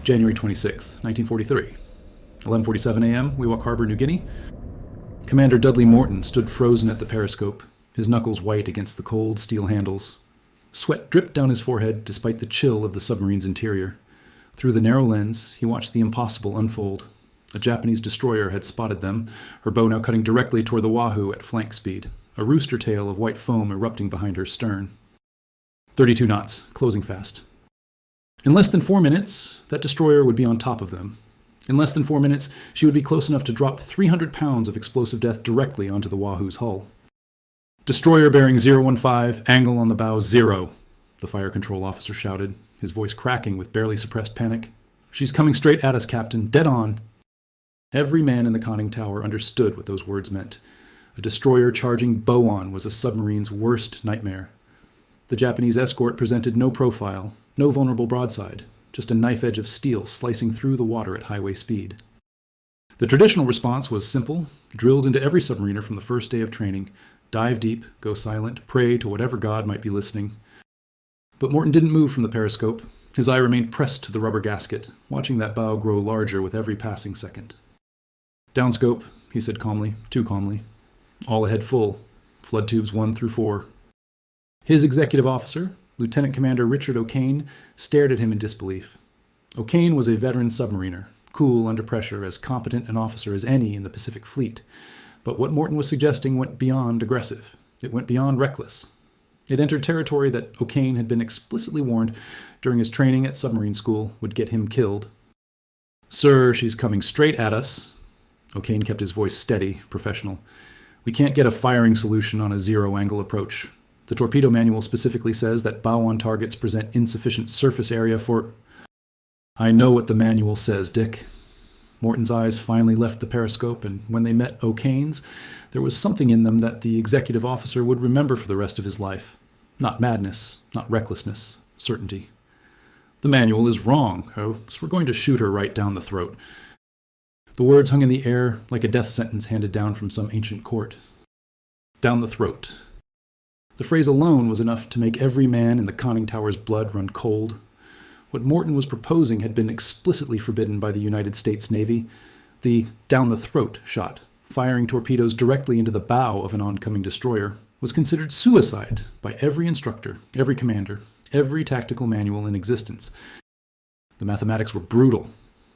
January 26, 1943. 11:47 a.m., Wewak Harbor, New Guinea. Commander Dudley Morton stood frozen at the periscope, his knuckles white against the cold steel handles. Sweat dripped down his forehead despite the chill of the submarine's interior. Through the narrow lens, he watched the impossible unfold. A Japanese destroyer had spotted them, her bow now cutting directly toward the Wahoo at flank speed, a rooster tail of white foam erupting behind her stern. 32 knots, closing fast. In less than 4 minutes, that destroyer would be on top of them. In less than 4 minutes, she would be close enough to drop 300 pounds of explosive death directly onto the Wahoo's hull. "Destroyer bearing 015, angle on the bow 0, the fire control officer shouted, his voice cracking with barely suppressed panic. "She's coming straight at us, Captain, dead on." Every man in the conning tower understood what those words meant. A destroyer charging bow on was a submarine's worst nightmare. The Japanese escort presented no profile, no vulnerable broadside, just a knife edge of steel slicing through the water at highway speed. The traditional response was simple, drilled into every submariner from the first day of training: dive deep, go silent, pray to whatever god might be listening. But Morton didn't move from the periscope. His eye remained pressed to the rubber gasket, watching that bow grow larger with every passing second. "Downscope," he said calmly, too calmly. "All ahead full. Flood tubes 1 through 4. His executive officer, Lieutenant Commander Richard O'Kane, stared at him in disbelief. O'Kane was a veteran submariner, cool under pressure, as competent an officer as any in the Pacific Fleet. But what Morton was suggesting went beyond aggressive. It went beyond reckless. It entered territory that O'Kane had been explicitly warned during his training at submarine school would get him killed. "Sir, she's coming straight at us." O'Kane kept his voice steady, professional. "We can't get a firing solution on a zero-angle approach. The torpedo manual specifically says that bow-on targets present insufficient surface area for—" "I know what the manual says, Dick." Morton's eyes finally left the periscope, and when they met O'Kane's, there was something in them that the executive officer would remember for the rest of his life. Not madness, not recklessness, certainty. "The manual is wrong, so we're going to shoot her right down the throat." The words hung in the air like a death sentence handed down from some ancient court. Down the throat. The phrase alone was enough to make every man in the conning tower's blood run cold. What Morton was proposing had been explicitly forbidden by the United States Navy. The down-the-throat shot, firing torpedoes directly into the bow of an oncoming destroyer, was considered suicide by every instructor, every commander, every tactical manual in existence. The mathematics were brutal.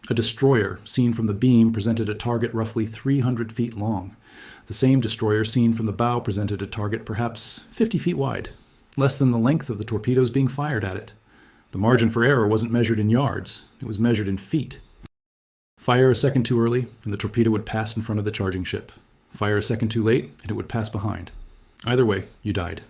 A destroyer seen from the beam presented a target roughly 300 feet long. The same destroyer seen from the bow presented a target perhaps 50 feet wide, less than the length of the torpedoes being fired at it. The margin for error wasn't measured in yards, it was measured in feet. Fire a second too early, and the torpedo would pass in front of the charging ship. Fire a second too late, and it would pass behind. Either way, you died.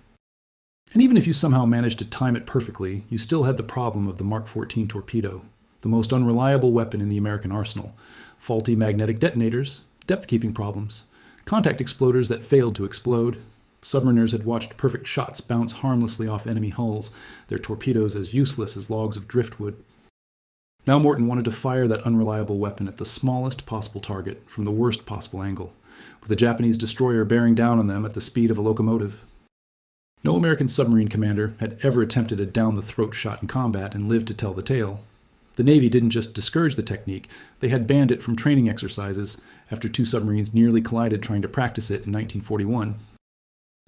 And even if you somehow managed to time it perfectly, you still had the problem of the Mark 14 torpedo, the most unreliable weapon in the American arsenal. Faulty magnetic detonators, depth-keeping problems, contact exploders that failed to explode. Submariners had watched perfect shots bounce harmlessly off enemy hulls, their torpedoes as useless as logs of driftwood. Now Morton wanted to fire that unreliable weapon at the smallest possible target, from the worst possible angle, with a Japanese destroyer bearing down on them at the speed of a locomotive. No American submarine commander had ever attempted a down-the-throat shot in combat and lived to tell the tale. The Navy didn't just discourage the technique, they had banned it from training exercises after 2 submarines nearly collided trying to practice it in 1941.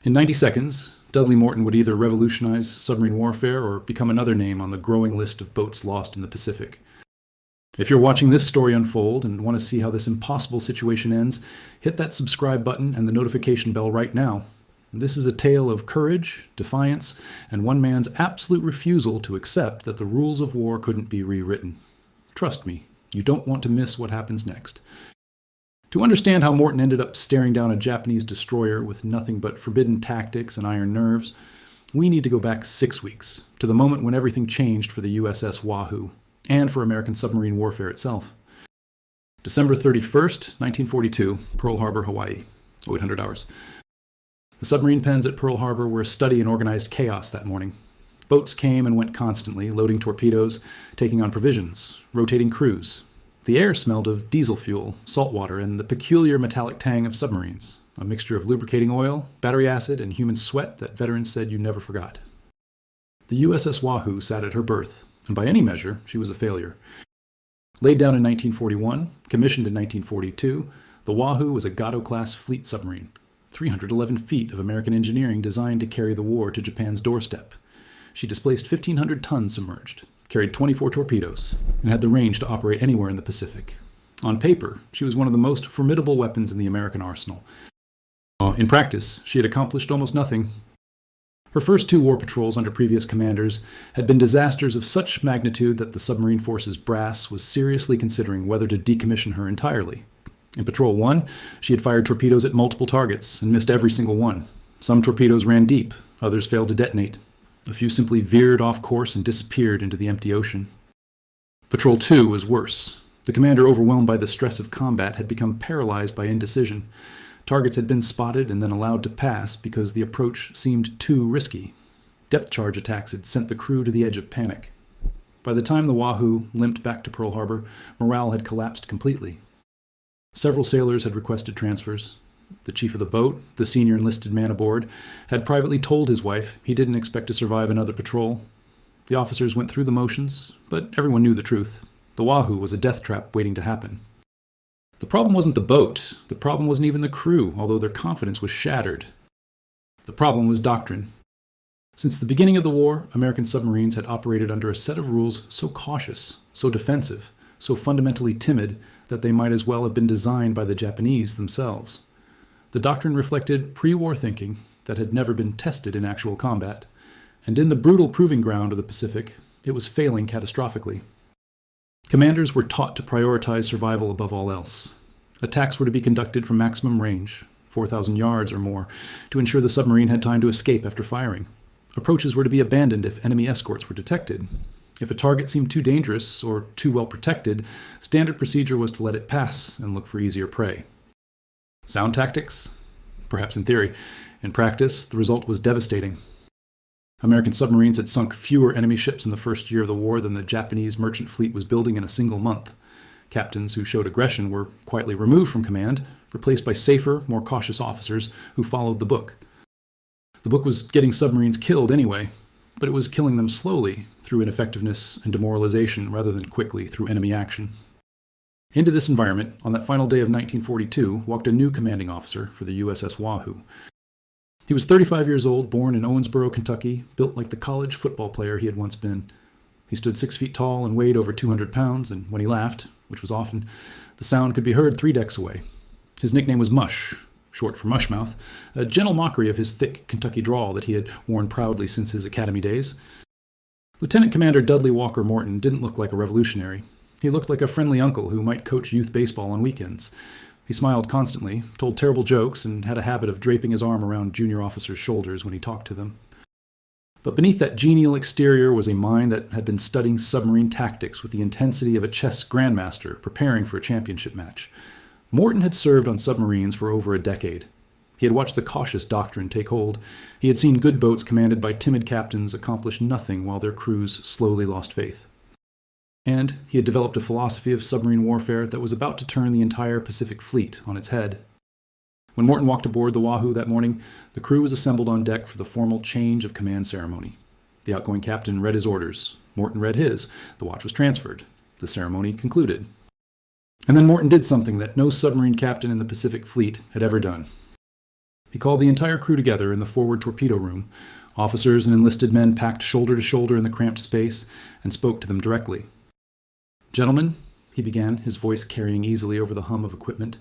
In 90 seconds, Dudley Morton would either revolutionize submarine warfare or become another name on the growing list of boats lost in the Pacific. If you're watching this story unfold and want to see how this impossible situation ends, hit that subscribe button and the notification bell right now. This is a tale of courage, defiance, and one man's absolute refusal to accept that the rules of war couldn't be rewritten. Trust me, you don't want to miss what happens next. To understand how Morton ended up staring down a Japanese destroyer with nothing but forbidden tactics and iron nerves, we need to go back 6 weeks, to the moment when everything changed for the USS Wahoo, and for American submarine warfare itself. December 31st, 1942, Pearl Harbor, Hawaii, 800 hours. The submarine pens at Pearl Harbor were a study in organized chaos that morning. Boats came and went constantly, loading torpedoes, taking on provisions, rotating crews. The air smelled of diesel fuel, salt water, and the peculiar metallic tang of submarines, a mixture of lubricating oil, battery acid, and human sweat that veterans said you never forgot. The USS Wahoo sat at her berth, and by any measure, she was a failure. Laid down in 1941, commissioned in 1942, the Wahoo was a Gato-class fleet submarine, 311 feet of American engineering designed to carry the war to Japan's doorstep. She displaced 1,500 tons submerged, carried 24 torpedoes, and had the range to operate anywhere in the Pacific. On paper, she was one of the most formidable weapons in the American arsenal. In practice, she had accomplished almost nothing. Her first two war patrols under previous commanders had been disasters of such magnitude that the submarine force's brass was seriously considering whether to decommission her entirely. In Patrol 1, she had fired torpedoes at multiple targets and missed every single one. Some torpedoes ran deep, others failed to detonate. A few simply veered off course and disappeared into the empty ocean. Patrol 2 was worse. The commander, overwhelmed by the stress of combat, had become paralyzed by indecision. Targets had been spotted and then allowed to pass because the approach seemed too risky. Depth charge attacks had sent the crew to the edge of panic. By the time the Wahoo limped back to Pearl Harbor, morale had collapsed completely. Several sailors had requested transfers. The chief of the boat, the senior enlisted man aboard, had privately told his wife he didn't expect to survive another patrol. The officers went through the motions, but everyone knew the truth. The Wahoo was a death trap waiting to happen. The problem wasn't the boat. The problem wasn't even the crew, although their confidence was shattered. The problem was doctrine. Since the beginning of the war, American submarines had operated under a set of rules so cautious, so defensive, so fundamentally timid that they might as well have been designed by the Japanese themselves. The doctrine reflected pre-war thinking that had never been tested in actual combat, and in the brutal proving ground of the Pacific, it was failing catastrophically. Commanders were taught to prioritize survival above all else. Attacks were to be conducted from maximum range, 4,000 yards or more, to ensure the submarine had time to escape after firing. Approaches were to be abandoned if enemy escorts were detected. If a target seemed too dangerous or too well protected, standard procedure was to let it pass and look for easier prey. Sound tactics? Perhaps in theory. In practice, the result was devastating. American submarines had sunk fewer enemy ships in the first year of the war than the Japanese merchant fleet was building in a single month. Captains who showed aggression were quietly removed from command, replaced by safer, more cautious officers who followed the book. The book was getting submarines killed anyway, but it was killing them slowly through ineffectiveness and demoralization rather than quickly through enemy action. Into this environment, on that final day of 1942, walked a new commanding officer for the USS Wahoo. He was 35 years old, born in Owensboro, Kentucky, built like the college football player he had once been. He stood 6 feet tall and weighed over 200 pounds, and when he laughed, which was often, the sound could be heard 3 decks away. His nickname was Mush, short for Mushmouth, a gentle mockery of his thick Kentucky drawl that he had worn proudly since his academy days. Lieutenant Commander Dudley Walker Morton didn't look like a revolutionary. He looked like a friendly uncle who might coach youth baseball on weekends. He smiled constantly, told terrible jokes, and had a habit of draping his arm around junior officers' shoulders when he talked to them. But beneath that genial exterior was a mind that had been studying submarine tactics with the intensity of a chess grandmaster preparing for a championship match. Morton had served on submarines for over a decade. He had watched the cautious doctrine take hold. He had seen good boats commanded by timid captains accomplish nothing while their crews slowly lost faith. And he had developed a philosophy of submarine warfare that was about to turn the entire Pacific Fleet on its head. When Morton walked aboard the Wahoo that morning, the crew was assembled on deck for the formal change of command ceremony. The outgoing captain read his orders. Morton read his. The watch was transferred. The ceremony concluded. And then Morton did something that no submarine captain in the Pacific Fleet had ever done. He called the entire crew together in the forward torpedo room. Officers and enlisted men packed shoulder to shoulder in the cramped space, and spoke to them directly. "Gentlemen," he began, his voice carrying easily over the hum of equipment,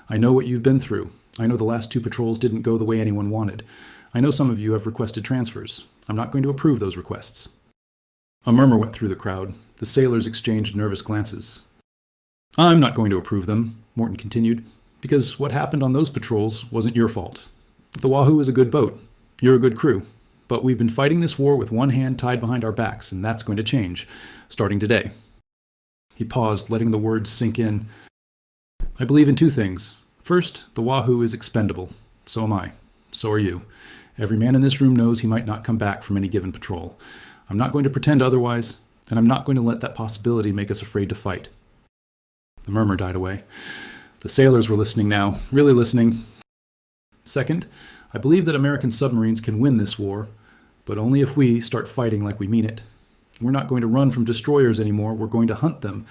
"I know what you've been through. I know the last 2 patrols didn't go the way anyone wanted. I know some of you have requested transfers. I'm not going to approve those requests." A murmur went through the crowd. The sailors exchanged nervous glances. "I'm not going to approve them," Morton continued, "because what happened on those patrols wasn't your fault. The Wahoo is a good boat. You're a good crew. But we've been fighting this war with one hand tied behind our backs, and that's going to change, starting today." He paused, letting the words sink in. "I believe in 2 things. First, the Wahoo is expendable. So am I. So are you. Every man in this room knows he might not come back from any given patrol. I'm not going to pretend otherwise, and I'm not going to let that possibility make us afraid to fight." The murmur died away. The sailors were listening now, really listening. "Second, I believe that American submarines can win this war, but only if we start fighting like we mean it. We're not going to run from destroyers anymore. We're going to hunt them.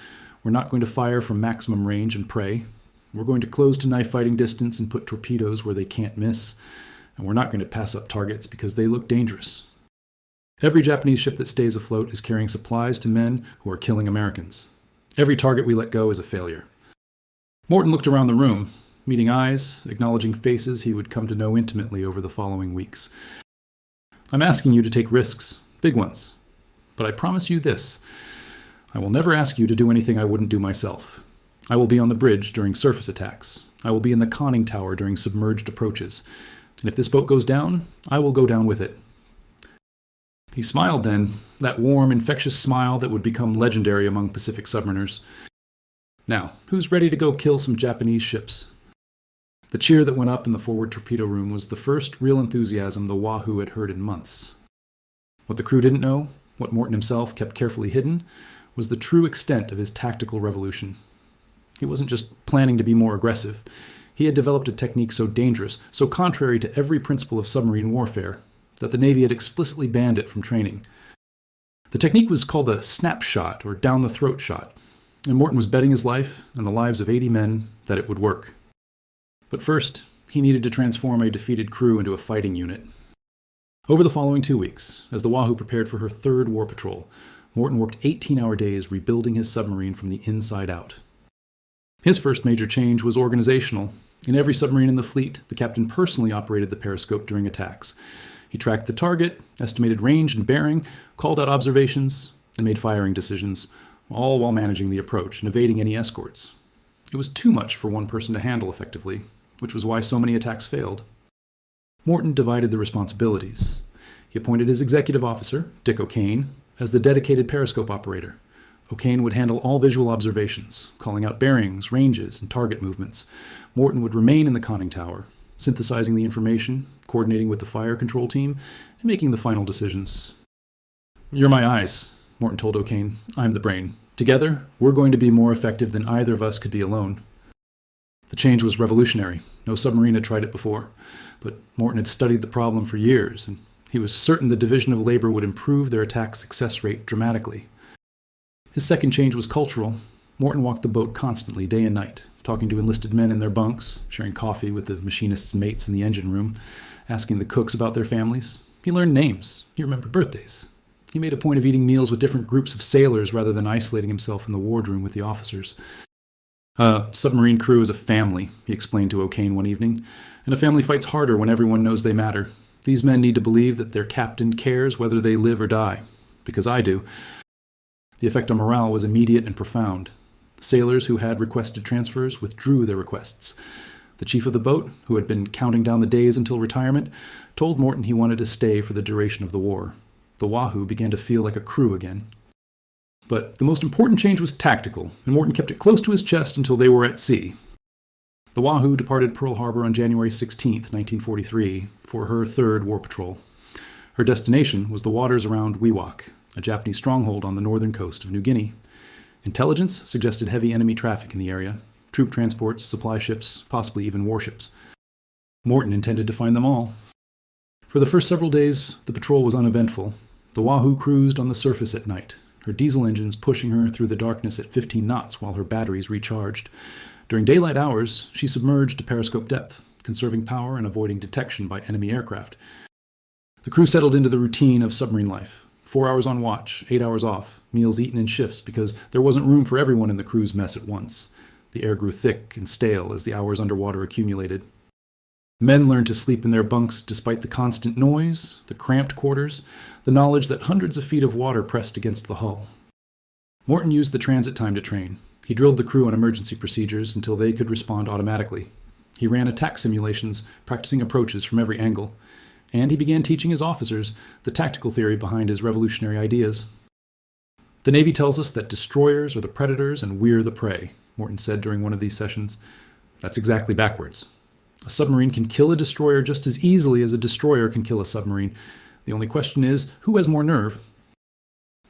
We're not going to fire from maximum range and pray. We're going to close to knife fighting distance and put torpedoes where they can't miss. And we're not going to pass up targets because they look dangerous. Every Japanese ship that stays afloat is carrying supplies to men who are killing Americans. Every target we let go is a failure. Morton looked around the room, meeting eyes, acknowledging faces he would come to know intimately over the following weeks. I'm asking you to take risks, big ones. But I promise you this. I will never ask you to do anything I wouldn't do myself. I will be on the bridge during surface attacks. I will be in the conning tower during submerged approaches. And if this boat goes down, I will go down with it. He smiled then, that warm, infectious smile that would become legendary among Pacific submariners. Now, who's ready to go kill some Japanese ships? The cheer that went up in the forward torpedo room was the first real enthusiasm the Wahoo had heard in months. What the crew didn't know, what Morton himself kept carefully hidden, was the true extent of his tactical revolution. He wasn't just planning to be more aggressive. He had developed a technique so dangerous, so contrary to every principle of submarine warfare, that the Navy had explicitly banned it from training. The technique was called the snapshot, or down-the-throat shot, and Morton was betting his life and the lives of 80 men that it would work. But first, he needed to transform a defeated crew into a fighting unit. Over the following 2 weeks, as the Wahoo prepared for her third war patrol, Morton worked 18-hour days rebuilding his submarine from the inside out. His first major change was organizational. In every submarine in the fleet, the captain personally operated the periscope during attacks. He tracked the target, estimated range and bearing, called out observations, and made firing decisions, all while managing the approach and evading any escorts. It was too much for one person to handle effectively, which was why so many attacks failed. Morton divided the responsibilities. He appointed his executive officer, Dick O'Kane, as the dedicated periscope operator. O'Kane would handle all visual observations, calling out bearings, ranges, and target movements. Morton would remain in the conning tower, synthesizing the information, coordinating with the fire control team, and making the final decisions. "You're my eyes," Morton told O'Kane. "I'm the brain. Together, we're going to be more effective than either of us could be alone." The change was revolutionary. No submarine had tried it before. But Morton had studied the problem for years, and he was certain the division of labor would improve their attack success rate dramatically. His second change was cultural. Morton walked the boat constantly, day and night, talking to enlisted men in their bunks, sharing coffee with the machinists' mates in the engine room, asking the cooks about their families. He learned names. He remembered birthdays. He made a point of eating meals with different groups of sailors rather than isolating himself in the wardroom with the officers. Submarine crew is a family," he explained to O'Kane one evening, "and a family fights harder when everyone knows they matter. These men need to believe that their captain cares whether they live or die, because I do." The effect on morale was immediate and profound. Sailors who had requested transfers withdrew their requests. The chief of the boat, who had been counting down the days until retirement, told Morton he wanted to stay for the duration of the war. The Wahoo began to feel like a crew again. But the most important change was tactical, and Morton kept it close to his chest until they were at sea. The Wahoo departed Pearl Harbor on January 16, 1943, for her third war patrol. Her destination was the waters around Wewak, a Japanese stronghold on the northern coast of New Guinea. Intelligence suggested heavy enemy traffic in the area, troop transports, supply ships, possibly even warships. Morton intended to find them all. For the first several days, the patrol was uneventful. The Wahoo cruised on the surface at night, her diesel engines pushing her through the darkness at 15 knots while her batteries recharged. During daylight hours, she submerged to periscope depth, conserving power and avoiding detection by enemy aircraft. The crew settled into the routine of submarine life. 4 hours on watch, 8 hours off, meals eaten in shifts because there wasn't room for everyone in the crew's mess at once. The air grew thick and stale as the hours underwater accumulated. Men learned to sleep in their bunks despite the constant noise, the cramped quarters, the knowledge that hundreds of feet of water pressed against the hull. Morton used the transit time to train. He drilled the crew on emergency procedures until they could respond automatically. He ran attack simulations, practicing approaches from every angle. And he began teaching his officers the tactical theory behind his revolutionary ideas. "The Navy tells us that destroyers are the predators and we're the prey," Morton said during one of these sessions. "That's exactly backwards. A submarine can kill a destroyer just as easily as a destroyer can kill a submarine. The only question is, who has more nerve?"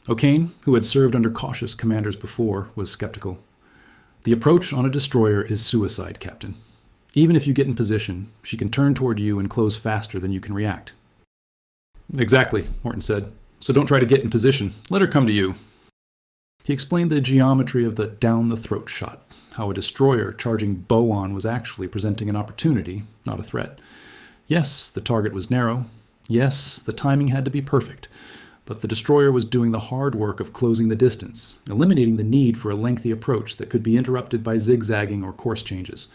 O'Kane, who had served under cautious commanders before, was skeptical. "The approach on a destroyer is suicide, Captain. Even if you get in position, she can turn toward you and close faster than you can react." "Exactly," Morton said. "So don't try to get in position. Let her come to you." He explained the geometry of the down-the-throat shot, how a destroyer charging bow-on was actually presenting an opportunity, not a threat. Yes, the target was narrow. Yes, the timing had to be perfect. But the destroyer was doing the hard work of closing the distance, eliminating the need for a lengthy approach that could be interrupted by zigzagging or course changes.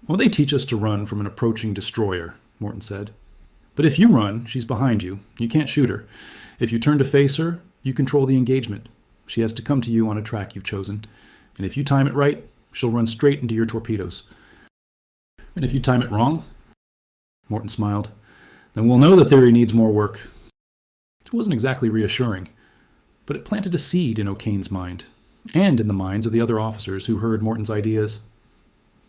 "Well, they teach us to run from an approaching destroyer," Morton said. "But if you run, she's behind you. You can't shoot her. If you turn to face her, you control the engagement. She has to come to you on a track you've chosen. And if you time it right, she'll run straight into your torpedoes." "And if you time it wrong?" Morton smiled. "Then we'll know the theory needs more work." It wasn't exactly reassuring, but it planted a seed in O'Kane's mind, and in the minds of the other officers who heard Morton's ideas.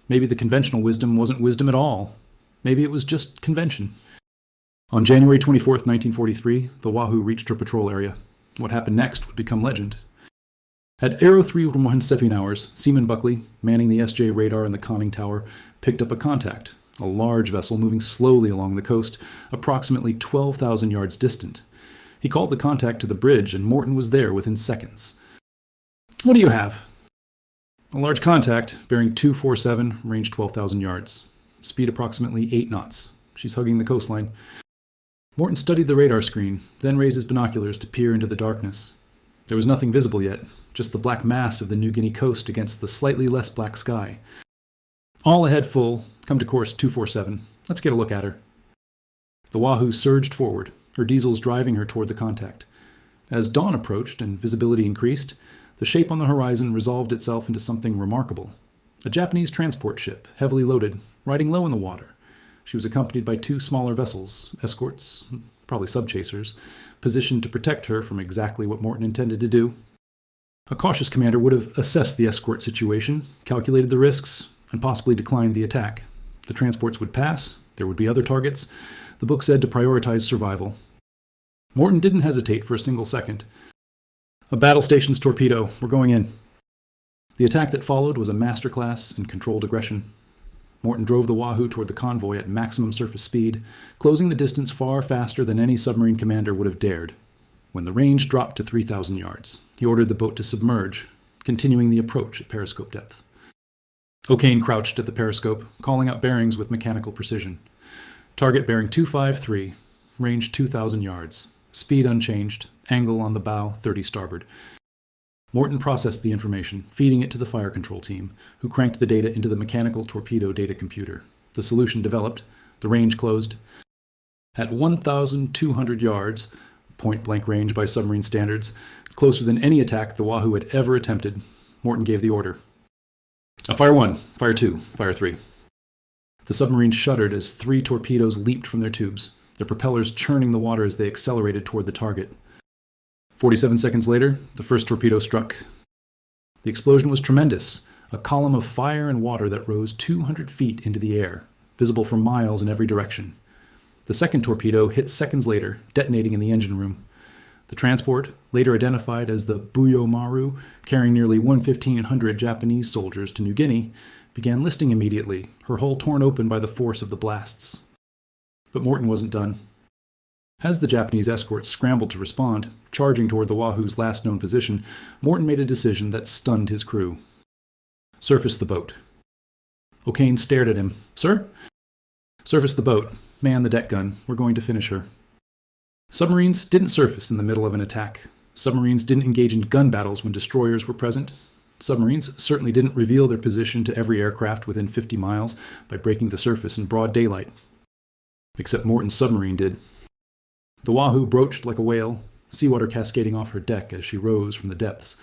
Maybe the conventional wisdom wasn't wisdom at all. Maybe it was just convention. On January 24th, 1943, the Wahoo reached her patrol area. What happened next would become legend. At 03:01 hours, Seaman Buckley, manning the SJ radar in the conning tower, picked up a contact, a large vessel moving slowly along the coast, approximately 12,000 yards distant. He called the contact to the bridge, and Morton was there within seconds. "What do you have?" "A large contact, bearing 247, range 12,000 yards. Speed approximately 8 knots. She's hugging the coastline." Morton studied the radar screen, then raised his binoculars to peer into the darkness. There was nothing visible yet, just the black mass of the New Guinea coast against the slightly less black sky. "All ahead full. Come to course 247. Let's get a look at her." The Wahoo surged forward, her diesels driving her toward the contact. As dawn approached and visibility increased, the shape on the horizon resolved itself into something remarkable. A Japanese transport ship, heavily loaded, riding low in the water. She was accompanied by 2 smaller vessels, escorts, probably subchasers, positioned to protect her from exactly what Morton intended to do. A cautious commander would have assessed the escort situation, calculated the risks, and possibly declined the attack. The transports would pass, there would be other targets. The book said to prioritize survival. Morton didn't hesitate for a single second. "A battle station's torpedo. We're going in." The attack that followed was a masterclass in controlled aggression. Morton drove the Wahoo toward the convoy at maximum surface speed, closing the distance far faster than any submarine commander would have dared. When the range dropped to 3,000 yards, he ordered the boat to submerge, continuing the approach at periscope depth. O'Kane crouched at the periscope, calling out bearings with mechanical precision. Target bearing 253, range 2,000 yards, speed unchanged, angle on the bow 30 starboard. Morton processed the information, feeding it to the fire control team, who cranked the data into the mechanical torpedo data computer. The solution developed, the range closed. At 1,200 yards, point-blank range by submarine standards, closer than any attack the Wahoo had ever attempted, Morton gave the order. "Fire 1, fire 2, fire 3. The submarine shuddered as 3 torpedoes leaped from their tubes, their propellers churning the water as they accelerated toward the target. 47 seconds later, the first torpedo struck. The explosion was tremendous, a column of fire and water that rose 200 feet into the air, visible for miles in every direction. The second torpedo hit seconds later, detonating in the engine room. The transport, later identified as the Buyo Maru, carrying nearly 1,500 Japanese soldiers to New Guinea, began listing immediately, her hull torn open by the force of the blasts. But Morton wasn't done. As the Japanese escorts scrambled to respond, charging toward the Wahoo's last known position, Morton made a decision that stunned his crew. "Surface the boat." O'Kane stared at him. "Sir?" "Surface the boat. Man the deck gun. We're going to finish her." Submarines didn't surface in the middle of an attack. Submarines didn't engage in gun battles when destroyers were present. Submarines certainly didn't reveal their position to every aircraft within 50 miles by breaking the surface in broad daylight. Except Morton's submarine did. The Wahoo broached like a whale, seawater cascading off her deck as she rose from the depths.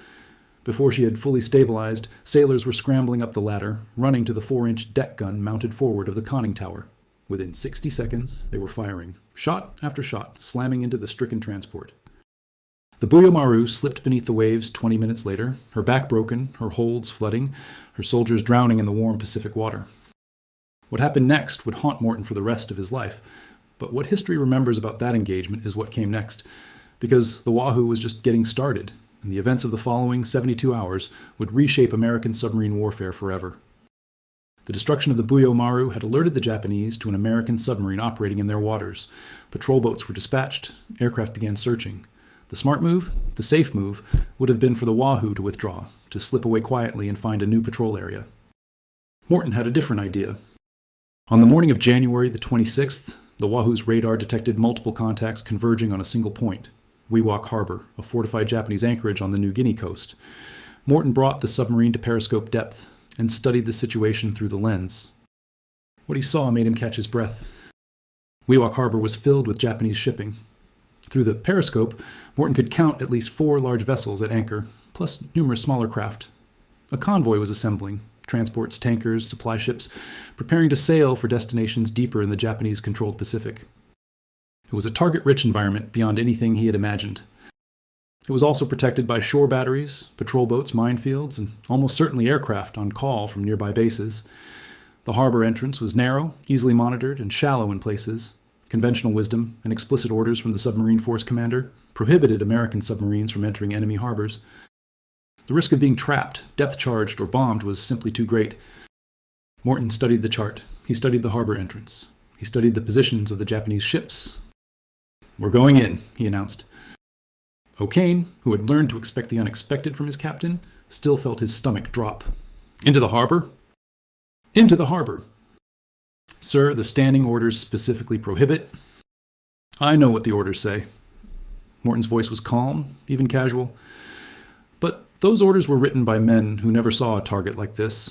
Before she had fully stabilized, sailors were scrambling up the ladder, running to the 4-inch deck gun mounted forward of the conning tower. Within 60 seconds, they were firing, shot after shot, slamming into the stricken transport. The Buyo Maru slipped beneath the waves 20 minutes later, her back broken, her holds flooding, her soldiers drowning in the warm Pacific water. What happened next would haunt Morton for the rest of his life. But what history remembers about that engagement is what came next, because the Wahoo was just getting started, and the events of the following 72 hours would reshape American submarine warfare forever. The destruction of the Buyo Maru had alerted the Japanese to an American submarine operating in their waters. Patrol boats were dispatched, aircraft began searching. The smart move, the safe move, would have been for the Wahoo to withdraw, to slip away quietly and find a new patrol area. Morton had a different idea. On the morning of January the 26th, the Wahoo's radar detected multiple contacts converging on a single point, Wewak Harbor, a fortified Japanese anchorage on the New Guinea coast. Morton brought the submarine to periscope depth and studied the situation through the lens. What he saw made him catch his breath. Wewak Harbor was filled with Japanese shipping. Through the periscope, Morton could count at least 4 large vessels at anchor, plus numerous smaller craft. A convoy was assembling, transports, tankers, supply ships, preparing to sail for destinations deeper in the Japanese-controlled Pacific. It was a target-rich environment beyond anything he had imagined. It was also protected by shore batteries, patrol boats, minefields, and almost certainly aircraft on call from nearby bases. The harbor entrance was narrow, easily monitored, and shallow in places. Conventional wisdom and explicit orders from the submarine force commander prohibited American submarines from entering enemy harbors. The risk of being trapped, depth-charged, or bombed was simply too great. Morton studied the chart. He studied the harbor entrance. He studied the positions of the Japanese ships. "We're going in," he announced. O'Kane, who had learned to expect the unexpected from his captain, still felt his stomach drop. "Into the harbor?" "Into the harbor." "Sir, the standing orders specifically prohibit." "I know what the orders say." Morton's voice was calm, even casual. "But those orders were written by men who never saw a target like this.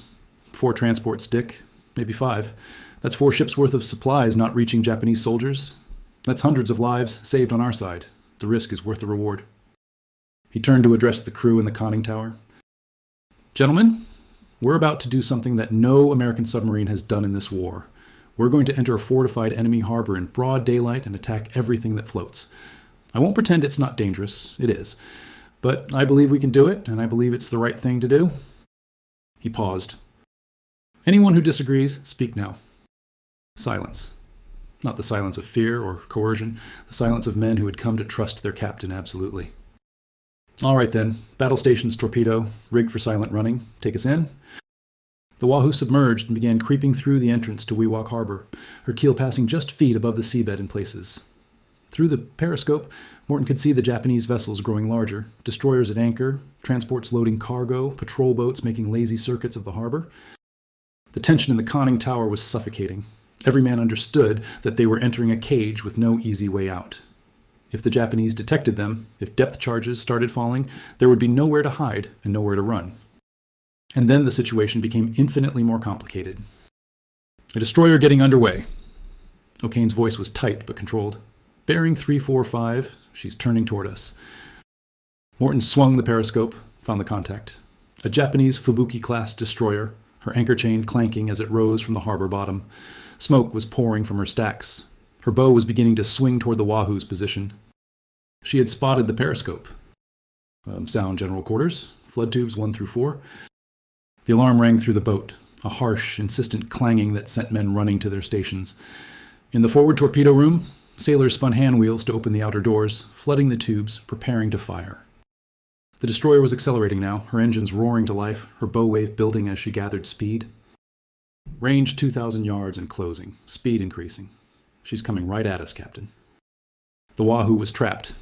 4 transports, Dick. Maybe 5. That's 4 ships' worth of supplies not reaching Japanese soldiers. That's hundreds of lives saved on our side. The risk is worth the reward." He turned to address the crew in the conning tower. "Gentlemen, we're about to do something that no American submarine has done in this war. We're going to enter a fortified enemy harbor in broad daylight and attack everything that floats. I won't pretend it's not dangerous. It is. But I believe we can do it, and I believe it's the right thing to do." He paused. "Anyone who disagrees, speak now." Silence. Not the silence of fear or coercion, the silence of men who had come to trust their captain absolutely. "All right then, battle stations torpedo, rig for silent running. Take us in." The Wahoo submerged and began creeping through the entrance to Wewak Harbor, her keel passing just feet above the seabed in places. Through the periscope, Morton could see the Japanese vessels growing larger, destroyers at anchor, transports loading cargo, patrol boats making lazy circuits of the harbor. The tension in the conning tower was suffocating. Every man understood that they were entering a cage with no easy way out. If the Japanese detected them, if depth charges started falling, there would be nowhere to hide and nowhere to run. And then the situation became infinitely more complicated. "A destroyer getting underway." O'Kane's voice was tight but controlled. "Bearing 345, she's turning toward us." Morton swung the periscope, found the contact. A Japanese Fubuki-class destroyer, her anchor chain clanking as it rose from the harbor bottom. Smoke was pouring from her stacks. Her bow was beginning to swing toward the Wahoo's position. She had spotted the periscope. Sound general quarters, flood tubes 1 through 4. The alarm rang through the boat, a harsh, insistent clanging that sent men running to their stations. In the forward torpedo room, sailors spun hand wheels to open the outer doors, flooding the tubes, preparing to fire. The destroyer was accelerating now, her engines roaring to life, her bow wave building as she gathered speed. Range 2,000 yards and closing, speed increasing. "She's coming right at us, Captain." The Wahoo was trapped.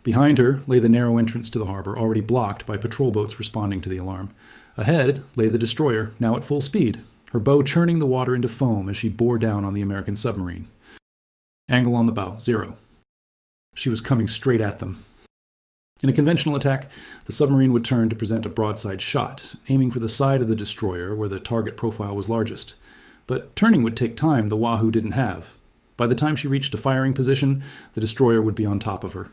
Behind her lay the narrow entrance to the harbor, already blocked by patrol boats responding to the alarm. Ahead lay the destroyer, now at full speed, her bow churning the water into foam as she bore down on the American submarine. Angle on the bow, 0. She was coming straight at them. In a conventional attack, the submarine would turn to present a broadside shot, aiming for the side of the destroyer where the target profile was largest. But turning would take time the Wahoo didn't have. By the time she reached a firing position, the destroyer would be on top of her.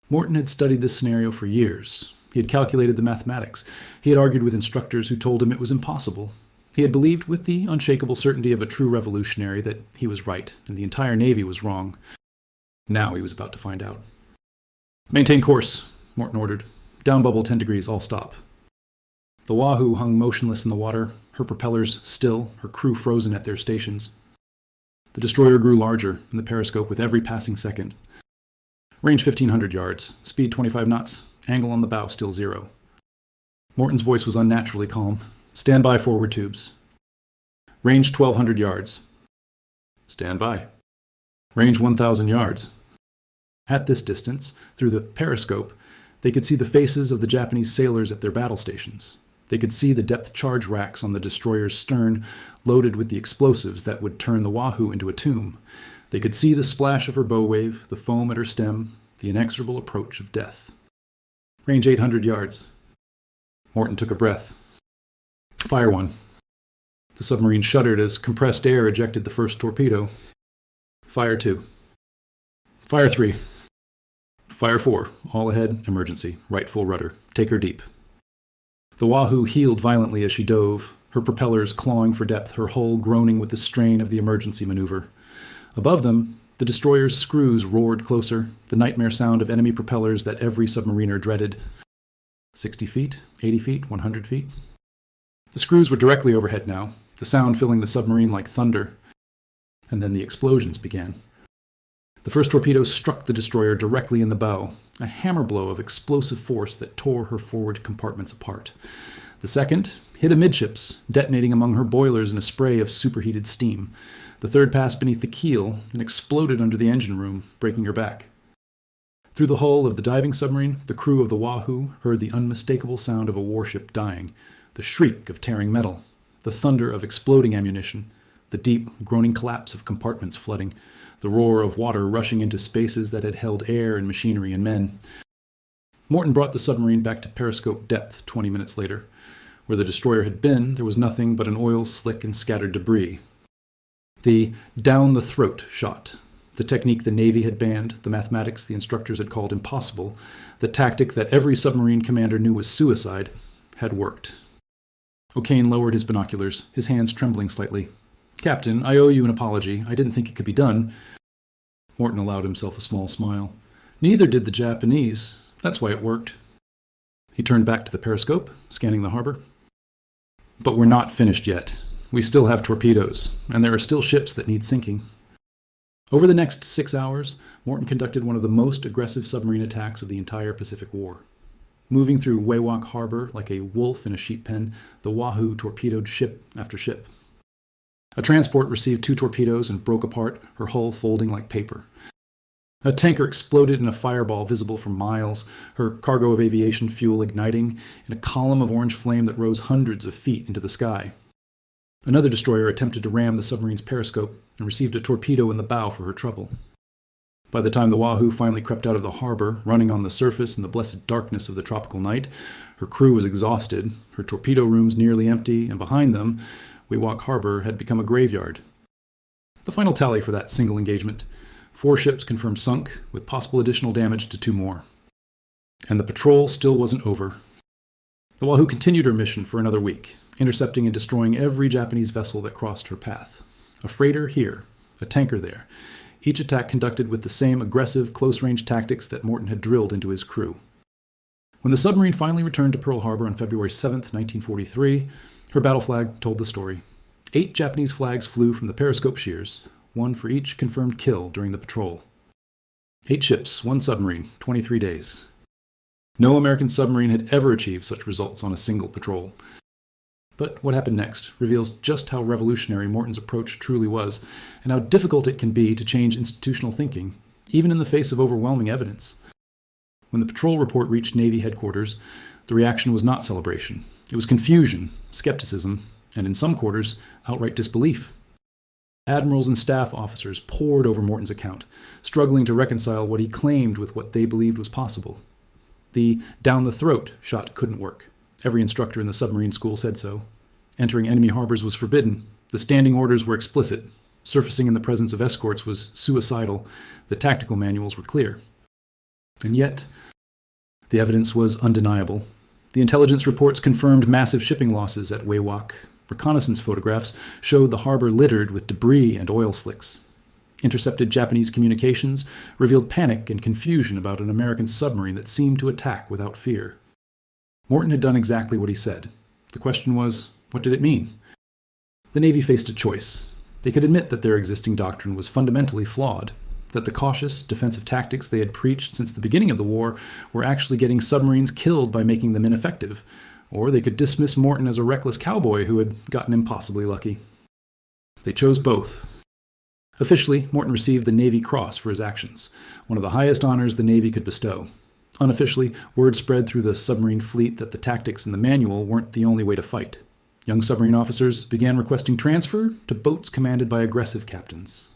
Morton had studied this scenario for years. He had calculated the mathematics. He had argued with instructors who told him it was impossible. He had believed with the unshakable certainty of a true revolutionary that he was right and the entire Navy was wrong. Now he was about to find out. "Maintain course," Morton ordered. "Down bubble 10 degrees, all stop." The Wahoo hung motionless in the water, her propellers still, her crew frozen at their stations. The destroyer grew larger in the periscope with every passing second. Range 1,500 yards, speed 25 knots, angle on the bow still 0. Morton's voice was unnaturally calm. "Stand by forward tubes." "Range 1,200 yards." "Stand by." "Range 1,000 yards." At this distance, through the periscope, they could see the faces of the Japanese sailors at their battle stations. They could see the depth charge racks on the destroyer's stern loaded with the explosives that would turn the Wahoo into a tomb. They could see the splash of her bow wave, the foam at her stem, the inexorable approach of death. Range 800 yards. Morton took a breath. Fire one. The submarine shuddered as compressed air ejected the first torpedo. Fire two. Fire three. Fire four. All ahead, emergency. Right full rudder. Take her deep. The Wahoo heeled violently as she dove, her propellers clawing for depth, her hull groaning with the strain of the emergency maneuver. Above them, the destroyer's screws roared closer, the nightmare sound of enemy propellers that every submariner dreaded. 60 feet, 80 feet, 100 feet. The screws were directly overhead now, the sound filling the submarine like thunder. And then the explosions began. The first torpedo struck the destroyer directly in the bow, a hammer blow of explosive force that tore her forward compartments apart. The second hit amidships, detonating among her boilers in a spray of superheated steam. The third passed beneath the keel and exploded under the engine room, breaking her back. Through the hull of the diving submarine, the crew of the Wahoo heard the unmistakable sound of a warship dying, the shriek of tearing metal, the thunder of exploding ammunition, the deep, groaning collapse of compartments flooding, the roar of water rushing into spaces that had held air and machinery and men. Morton brought the submarine back to periscope depth 20 minutes later. Where the destroyer had been, there was nothing but an oil slick and scattered debris. The down-the-throat shot, the technique the Navy had banned, the mathematics the instructors had called impossible, the tactic that every submarine commander knew was suicide, had worked. O'Kane lowered his binoculars, his hands trembling slightly. "Captain, I owe you an apology. I didn't think it could be done." Morton allowed himself a small smile. "Neither did the Japanese. That's why it worked." He turned back to the periscope, scanning the harbor. "But we're not finished yet. We still have torpedoes, and there are still ships that need sinking." Over the next 6 hours, Morton conducted one of the most aggressive submarine attacks of the entire Pacific War. Moving through Wewak Harbor like a wolf in a sheep pen, the Wahoo torpedoed ship after ship. A transport received 2 torpedoes and broke apart, her hull folding like paper. A tanker exploded in a fireball visible for miles, her cargo of aviation fuel igniting in a column of orange flame that rose hundreds of feet into the sky. Another destroyer attempted to ram the submarine's periscope and received a torpedo in the bow for her trouble. By the time the Wahoo finally crept out of the harbor, running on the surface in the blessed darkness of the tropical night, her crew was exhausted, her torpedo rooms nearly empty, and behind them, Wewak Harbor had become a graveyard. The final tally for that single engagement: 4 ships confirmed sunk, with possible additional damage to 2 more. And the patrol still wasn't over. The Wahoo continued her mission for another week, intercepting and destroying every Japanese vessel that crossed her path. A freighter here, a tanker there, each attack conducted with the same aggressive, close-range tactics that Morton had drilled into his crew. When the submarine finally returned to Pearl Harbor on February 7, 1943, her battle flag told the story. 8 Japanese flags flew from the periscope shears, 1 for each confirmed kill during the patrol. 8 ships, 1 submarine, 23 days. No American submarine had ever achieved such results on a single patrol. But what happened next reveals just how revolutionary Morton's approach truly was, and how difficult it can be to change institutional thinking, even in the face of overwhelming evidence. When the patrol report reached Navy headquarters, the reaction was not celebration. It was confusion, skepticism, and in some quarters, outright disbelief. Admirals and staff officers pored over Morton's account, struggling to reconcile what he claimed with what they believed was possible. The down-the-throat shot couldn't work. Every instructor in the submarine school said so. Entering enemy harbors was forbidden. The standing orders were explicit. Surfacing in the presence of escorts was suicidal. The tactical manuals were clear. And yet, the evidence was undeniable. The intelligence reports confirmed massive shipping losses at Wewak. Reconnaissance photographs showed the harbor littered with debris and oil slicks. Intercepted Japanese communications revealed panic and confusion about an American submarine that seemed to attack without fear. Morton had done exactly what he said. The question was, what did it mean? The Navy faced a choice. They could admit that their existing doctrine was fundamentally flawed, that the cautious, defensive tactics they had preached since the beginning of the war were actually getting submarines killed by making them ineffective, or they could dismiss Morton as a reckless cowboy who had gotten impossibly lucky. They chose both. Officially, Morton received the Navy Cross for his actions, one of the highest honors the Navy could bestow. Unofficially, word spread through the submarine fleet that the tactics in the manual weren't the only way to fight. Young submarine officers began requesting transfer to boats commanded by aggressive captains.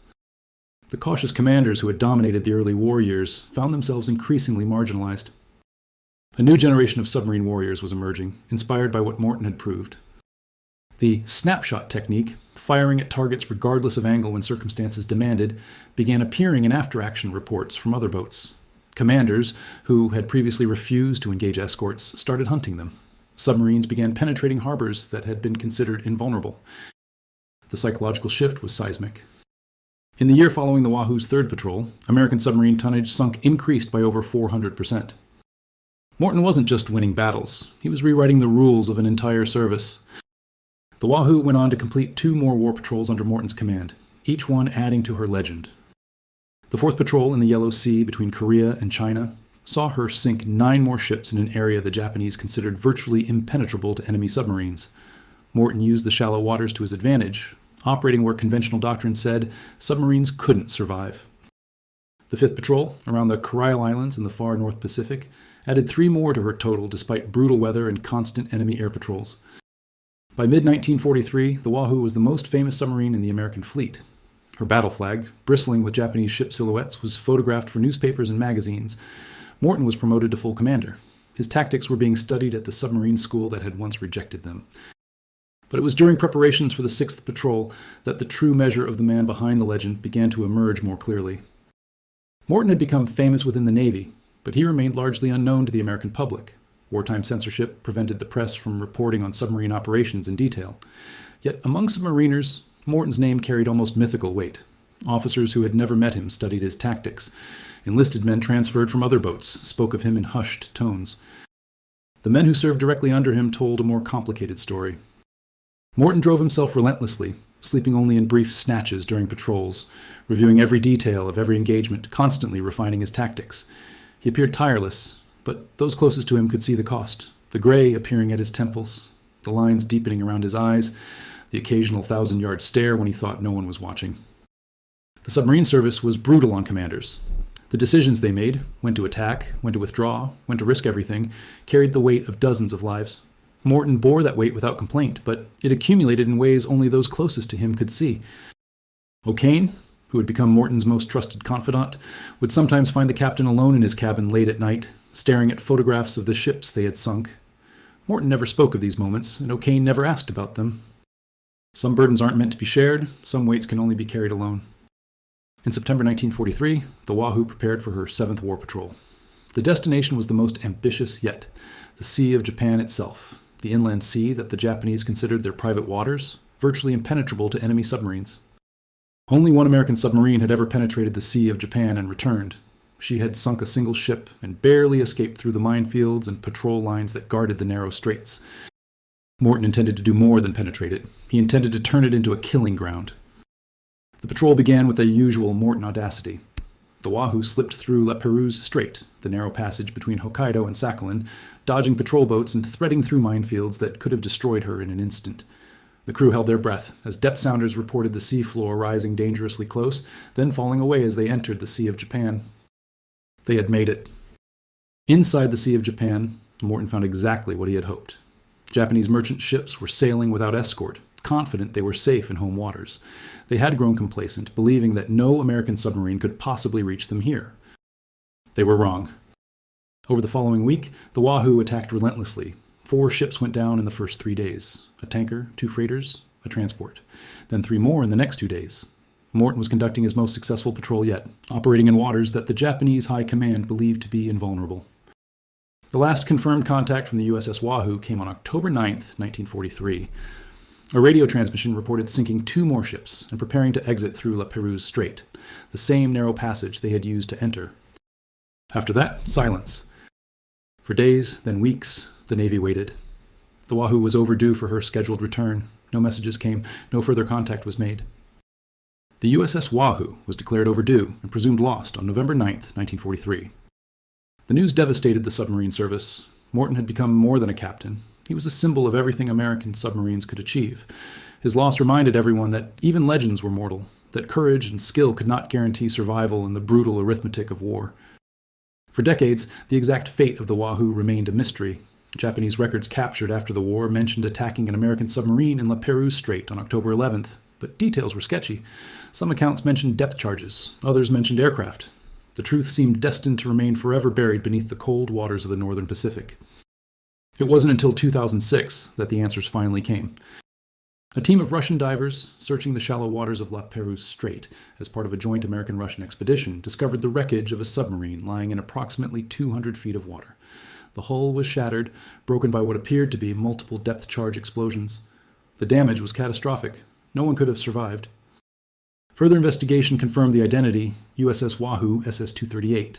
The cautious commanders who had dominated the early war years found themselves increasingly marginalized. A new generation of submarine warriors was emerging, inspired by what Morton had proved. The snapshot technique, firing at targets regardless of angle when circumstances demanded, began appearing in after-action reports from other boats. Commanders, who had previously refused to engage escorts, started hunting them. Submarines began penetrating harbors that had been considered invulnerable. The psychological shift was seismic. In the year following the Wahoo's third patrol, American submarine tonnage increased by over 400%. Morton wasn't just winning battles, he was rewriting the rules of an entire service. The Wahoo went on to complete 2 more war patrols under Morton's command, each one adding to her legend. The 4th patrol in the Yellow Sea between Korea and China saw her sink 9 more ships in an area the Japanese considered virtually impenetrable to enemy submarines. Morton used the shallow waters to his advantage, operating where conventional doctrine said submarines couldn't survive. The 5th patrol, around the Kurile Islands in the far North Pacific, added 3 more to her total despite brutal weather and constant enemy air patrols. By mid-1943, the Wahoo was the most famous submarine in the American fleet. Her battle flag, bristling with Japanese ship silhouettes, was photographed for newspapers and magazines. Morton was promoted to full commander. His tactics were being studied at the submarine school that had once rejected them. But it was during preparations for the 6th patrol that the true measure of the man behind the legend began to emerge more clearly. Morton had become famous within the Navy, but he remained largely unknown to the American public. Wartime censorship prevented the press from reporting on submarine operations in detail. Yet among submariners, Morton's name carried almost mythical weight. Officers who had never met him studied his tactics. Enlisted men transferred from other boats spoke of him in hushed tones. The men who served directly under him told a more complicated story. Morton drove himself relentlessly, sleeping only in brief snatches during patrols, reviewing every detail of every engagement, constantly refining his tactics. He appeared tireless, but those closest to him could see the cost, the gray appearing at his temples, the lines deepening around his eyes, the occasional 1,000-yard stare when he thought no one was watching. The submarine service was brutal on commanders. The decisions they made, when to attack, when to withdraw, when to risk everything, carried the weight of dozens of lives. Morton bore that weight without complaint, but it accumulated in ways only those closest to him could see. O'Kane, who had become Morton's most trusted confidant, would sometimes find the captain alone in his cabin late at night, staring at photographs of the ships they had sunk. Morton never spoke of these moments, and O'Kane never asked about them. Some burdens aren't meant to be shared, some weights can only be carried alone. In September 1943, the Wahoo prepared for her 7th war patrol. The destination was the most ambitious yet, the Sea of Japan itself, the inland sea that the Japanese considered their private waters, virtually impenetrable to enemy submarines. Only one American submarine had ever penetrated the Sea of Japan and returned. She had sunk a single ship and barely escaped through the minefields and patrol lines that guarded the narrow straits. Morton intended to do more than penetrate it. He intended to turn it into a killing ground. The patrol began with the usual Morton audacity. The Wahoo slipped through La Perouse Strait, the narrow passage between Hokkaido and Sakhalin, dodging patrol boats and threading through minefields that could have destroyed her in an instant. The crew held their breath as depth sounders reported the seafloor rising dangerously close, then falling away as they entered the Sea of Japan. They had made it. Inside the Sea of Japan, Morton found exactly what he had hoped. Japanese merchant ships were sailing without escort, confident they were safe in home waters. They had grown complacent, believing that no American submarine could possibly reach them here. They were wrong. Over the following week, the Wahoo attacked relentlessly. 4 ships went down in the first 3 days. A tanker, 2 freighters, a transport. Then 3 more in the next 2 days. Morton was conducting his most successful patrol yet, operating in waters that the Japanese High Command believed to be invulnerable. The last confirmed contact from the USS Wahoo came on October 9, 1943. A radio transmission reported sinking 2 more ships and preparing to exit through La Perouse Strait, the same narrow passage they had used to enter. After that, silence. For days, then weeks, the Navy waited. The Wahoo was overdue for her scheduled return. No messages came, no further contact was made. The USS Wahoo was declared overdue and presumed lost on November 9, 1943. The news devastated the submarine service. Morton had become more than a captain. He was a symbol of everything American submarines could achieve. His loss reminded everyone that even legends were mortal. that courage and skill could not guarantee survival in the brutal arithmetic of war. For decades, the exact fate of the Wahoo remained a mystery. Japanese records captured after the war mentioned attacking an American submarine in La Perouse Strait on October 11th, but details were sketchy. Some accounts mentioned depth charges, others mentioned aircraft. The truth seemed destined to remain forever buried beneath the cold waters of the northern Pacific. It wasn't until 2006 that the answers finally came. A team of Russian divers, searching the shallow waters of La Perouse Strait as part of a joint American-Russian expedition, discovered the wreckage of a submarine lying in approximately 200 feet of water. The hull was shattered, broken by what appeared to be multiple depth charge explosions. The damage was catastrophic. No one could have survived. Further investigation confirmed the identity, USS Wahoo SS-238.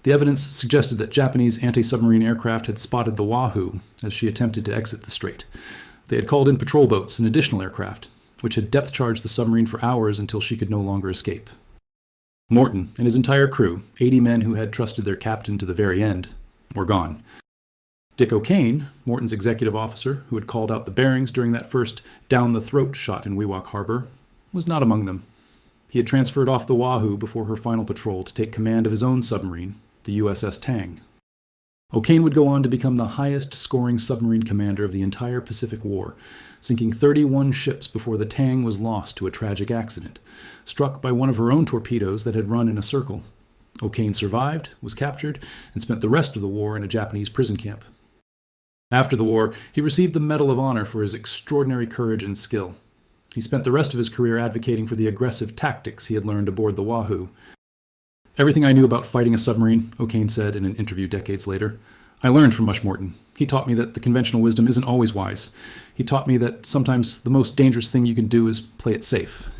The evidence suggested that Japanese anti-submarine aircraft had spotted the Wahoo as she attempted to exit the strait. They had called in patrol boats and additional aircraft, which had depth-charged the submarine for hours until she could no longer escape. Morton and his entire crew, 80 men who had trusted their captain to the very end, were gone. Dick O'Kane, Morton's executive officer, who had called out the bearings during that first down-the-throat shot in Wewak Harbor, was not among them. He had transferred off the Wahoo before her final patrol to take command of his own submarine, the USS Tang. O'Kane would go on to become the highest-scoring submarine commander of the entire Pacific War, sinking 31 ships before the Tang was lost to a tragic accident, struck by one of her own torpedoes that had run in a circle. O'Kane survived, was captured, and spent the rest of the war in a Japanese prison camp. After the war, he received the Medal of Honor for his extraordinary courage and skill. He spent the rest of his career advocating for the aggressive tactics he had learned aboard the Wahoo. "Everything I knew about fighting a submarine," O'Kane said in an interview decades later, "I learned from Morton. He taught me that the conventional wisdom isn't always wise. He taught me that sometimes the most dangerous thing you can do is play it safe.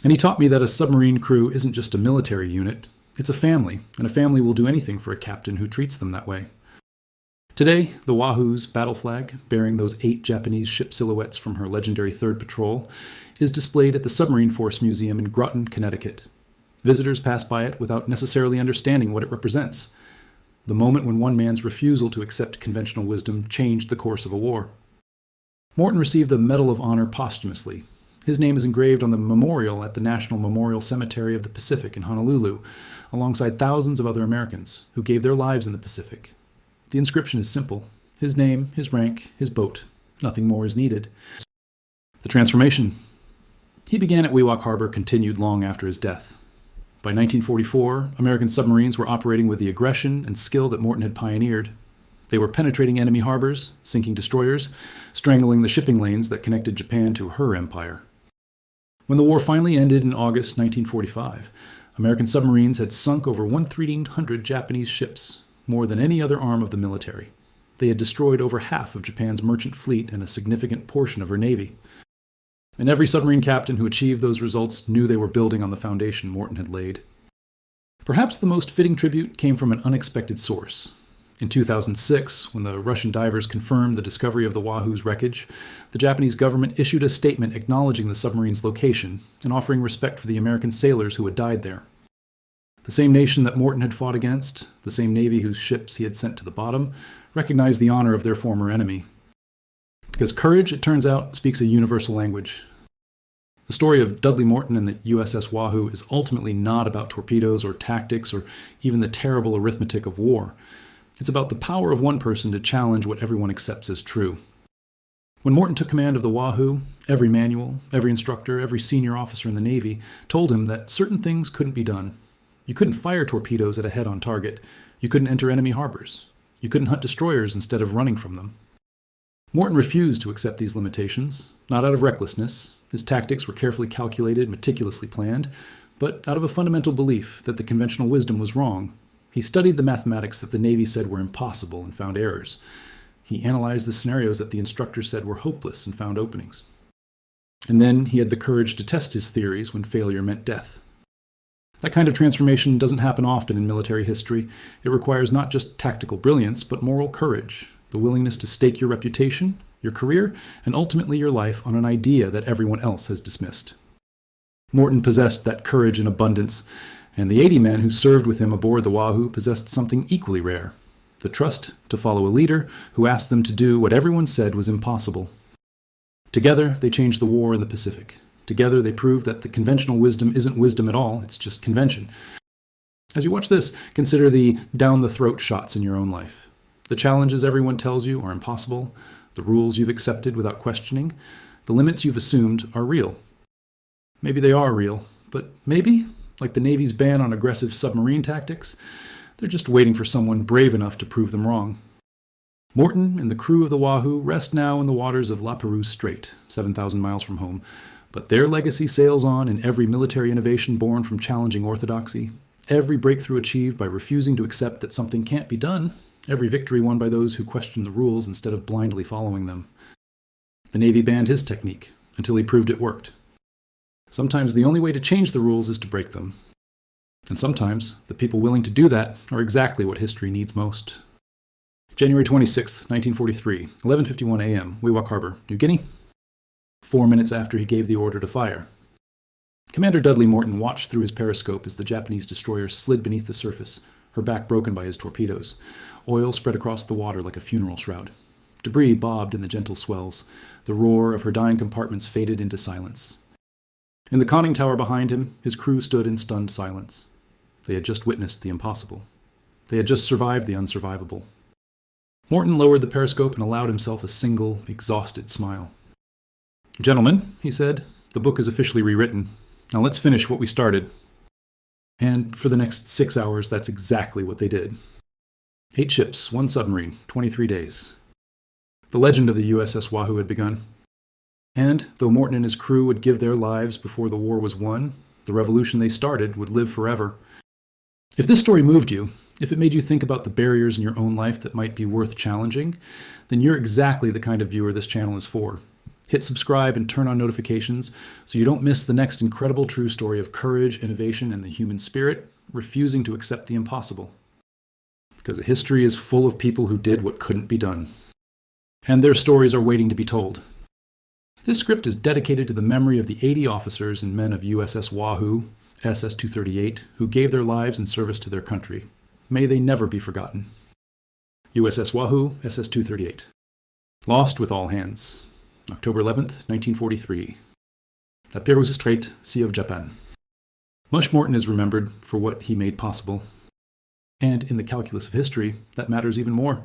And he taught me that a submarine crew isn't just a military unit. It's a family, and a family will do anything for a captain who treats them that way." Today, the Wahoo's battle flag, bearing those 8 Japanese ship silhouettes from her legendary 3rd Patrol, is displayed at the Submarine Force Museum in Groton, Connecticut. Visitors pass by it without necessarily understanding what it represents. The moment when one man's refusal to accept conventional wisdom changed the course of a war. Morton received the Medal of Honor posthumously. His name is engraved on the memorial at the National Memorial Cemetery of the Pacific in Honolulu, alongside thousands of other Americans who gave their lives in the Pacific. The inscription is simple: his name, his rank, his boat. Nothing more is needed. The transformation. He began at Wewak Harbor continued long after his death. By 1944, American submarines were operating with the aggression and skill that Morton had pioneered. They were penetrating enemy harbors, sinking destroyers, strangling the shipping lanes that connected Japan to her empire. When the war finally ended in August 1945, American submarines had sunk over 1,300 Japanese ships, more than any other arm of the military. They had destroyed over half of Japan's merchant fleet and a significant portion of her navy. And every submarine captain who achieved those results knew they were building on the foundation Morton had laid. Perhaps the most fitting tribute came from an unexpected source. In 2006, when the Russian divers confirmed the discovery of the Wahoo's wreckage, the Japanese government issued a statement acknowledging the submarine's location and offering respect for the American sailors who had died there. The same nation that Morton had fought against, the same navy whose ships he had sent to the bottom, recognized the honor of their former enemy. Because courage, it turns out, speaks a universal language. The story of Dudley Morton and the USS Wahoo is ultimately not about torpedoes or tactics or even the terrible arithmetic of war. It's about the power of one person to challenge what everyone accepts as true. When Morton took command of the Wahoo, every manual, every instructor, every senior officer in the Navy told him that certain things couldn't be done. You couldn't fire torpedoes at a head-on target. You couldn't enter enemy harbors. You couldn't hunt destroyers instead of running from them. Morton refused to accept these limitations, not out of recklessness. His tactics were carefully calculated, meticulously planned, but out of a fundamental belief that the conventional wisdom was wrong. He studied the mathematics that the Navy said were impossible and found errors. He analyzed the scenarios that the instructors said were hopeless and found openings. And then he had the courage to test his theories when failure meant death. That kind of transformation doesn't happen often in military history. It requires not just tactical brilliance, but moral courage, the willingness to stake your reputation, your career, and ultimately your life on an idea that everyone else has dismissed. Morton possessed that courage in abundance, and the 80 men who served with him aboard the Wahoo possessed something equally rare: the trust to follow a leader who asked them to do what everyone said was impossible. Together, they changed the war in the Pacific, Together, they prove that the conventional wisdom isn't wisdom at all, it's just convention. As you watch this, consider the down-the-throat shots in your own life. The challenges everyone tells you are impossible, the rules you've accepted without questioning, the limits you've assumed are real. Maybe they are real, but maybe, like the Navy's ban on aggressive submarine tactics, they're just waiting for someone brave enough to prove them wrong. Morton and the crew of the Wahoo rest now in the waters of La Perouse Strait, 7,000 miles from home, but their legacy sails on in every military innovation born from challenging orthodoxy, every breakthrough achieved by refusing to accept that something can't be done, every victory won by those who questioned the rules instead of blindly following them. The Navy banned his technique until he proved it worked. Sometimes the only way to change the rules is to break them. And sometimes the people willing to do that are exactly what history needs most. January 26, 1943, 11:51 a.m., Wewak Harbor, New Guinea. 4 minutes after he gave the order to fire. Commander Dudley Morton watched through his periscope as the Japanese destroyer slid beneath the surface, her back broken by his torpedoes. Oil spread across the water like a funeral shroud. Debris bobbed in the gentle swells. The roar of her dying compartments faded into silence. In the conning tower behind him, his crew stood in stunned silence. They had just witnessed the impossible. They had just survived the unsurvivable. Morton lowered the periscope and allowed himself a single, exhausted smile. "Gentlemen," he said, "the book is officially rewritten. Now let's finish what we started." And for the next 6 hours, that's exactly what they did. 8 ships, 1 submarine, 23 days. The legend of the USS Wahoo had begun. And though Morton and his crew would give their lives before the war was won, the revolution they started would live forever. If this story moved you, if it made you think about the barriers in your own life that might be worth challenging, then you're exactly the kind of viewer this channel is for. Hit subscribe and turn on notifications so you don't miss the next incredible true story of courage, innovation, and the human spirit refusing to accept the impossible. Because history is full of people who did what couldn't be done. And their stories are waiting to be told. This script is dedicated to the memory of the 80 officers and men of USS Wahoo, SS-238, who gave their lives in service to their country. May they never be forgotten. USS Wahoo, SS-238. Lost with all hands. October 11th, 1943. La Perouse Strait, Sea of Japan. Mush Morton is remembered for what he made possible. And in the calculus of history, that matters even more.